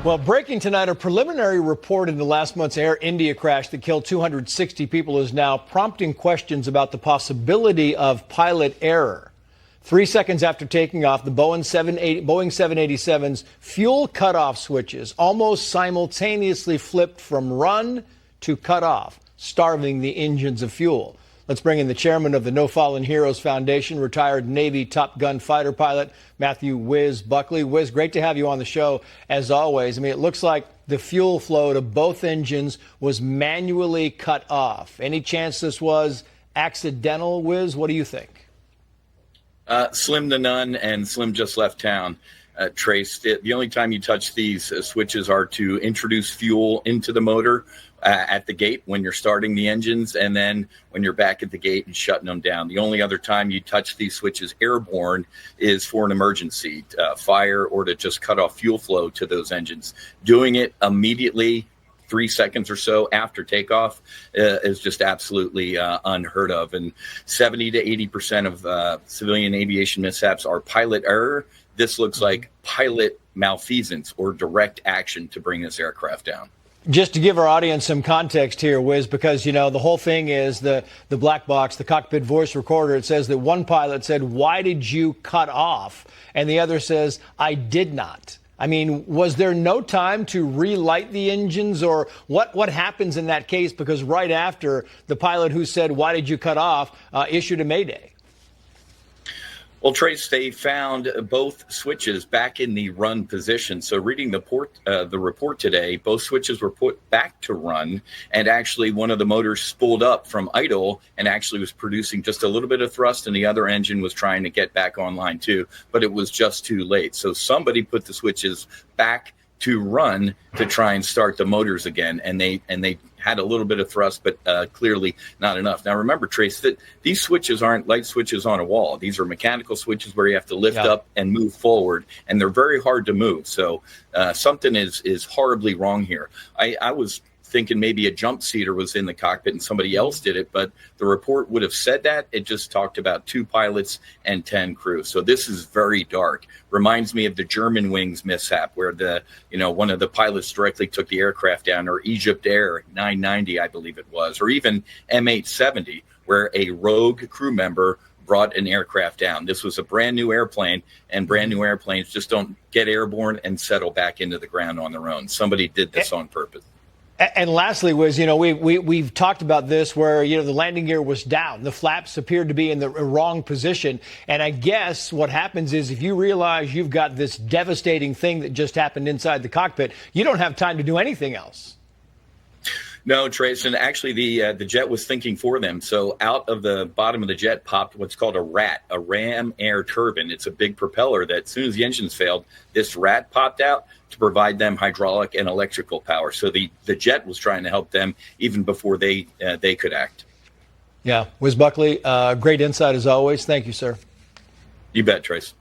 Well, breaking tonight, a preliminary report into last month's Air India crash that killed 260 people is now prompting questions about the possibility of pilot error. 3 seconds after taking off, the Boeing 787's fuel cutoff switches almost simultaneously flipped from run to cut off, starving the engines of fuel. Let's bring in the chairman of the No Fallen Heroes Foundation, retired Navy Top Gun fighter pilot, Matthew Whiz Buckley. Whiz, great to have you on the show, as always. I mean, it looks like the fuel flow to both engines was manually cut off. Any chance this was accidental, Whiz? What do you think? Slim to none, and Slim just left town. Trace, the only time you touch these switches are to introduce fuel into the motor at the gate when you're starting the engines, and then when you're back at the gate and shutting them down. The only other time you touch these switches airborne is for an emergency, fire, or to just cut off fuel flow to those engines. Doing it immediately 3 seconds or so after takeoff is just absolutely unheard of. And 70 to 80% of civilian aviation mishaps are pilot error. This looks like pilot malfeasance or direct action to bring this aircraft down. Just to give our audience some context here, Whiz, because, you know, the whole thing is the black box, the cockpit voice recorder. It says that one pilot said, "Why did you cut off?" And the other says, "I did not." I mean, was there no time to relight the engines, or what happens in that case? Because right after, the pilot who said, "Why did you cut off?" Issued a mayday. Well, Trace, they found both switches back in the run position. So reading the report today, both switches were put back to run, and actually one of the motors spooled up from idle and actually was producing just a little bit of thrust, and the other engine was trying to get back online too, but it was just too late. So somebody put the switches back to run to try and start the motors again, and they had a little bit of thrust, but clearly not enough. Now remember, Trace, that these switches aren't light switches on a wall. These are mechanical switches where you have to lift up and move forward, and they're very hard to move. So something is horribly wrong here. I was thinking maybe a jump seater was in the cockpit and somebody else did it, but the report would have said that. It just talked about 2 pilots and 10 crew. So this is very dark. Reminds me of the German wings mishap where one of the pilots directly took the aircraft down, or Egypt Air 990, I believe it was, or even M870, where a rogue crew member brought an aircraft down. This was a brand new airplane, and brand new airplanes just don't get airborne and settle back into the ground on their own. Somebody did this on purpose. And lastly, Wiz, we've talked about this where, the landing gear was down. The flaps appeared to be in the wrong position. And I guess what happens is if you realize you've got this devastating thing that just happened inside the cockpit, you don't have time to do anything else. No, Trace, and actually the jet was thinking for them. So out of the bottom of the jet popped what's called a RAT, a ram air turbine. It's a big propeller that as soon as the engines failed, this RAT popped out to provide them hydraulic and electrical power. So the jet was trying to help them even before they could act. Yeah, Whiz Buckley, great insight as always. Thank you, sir. You bet, Trace.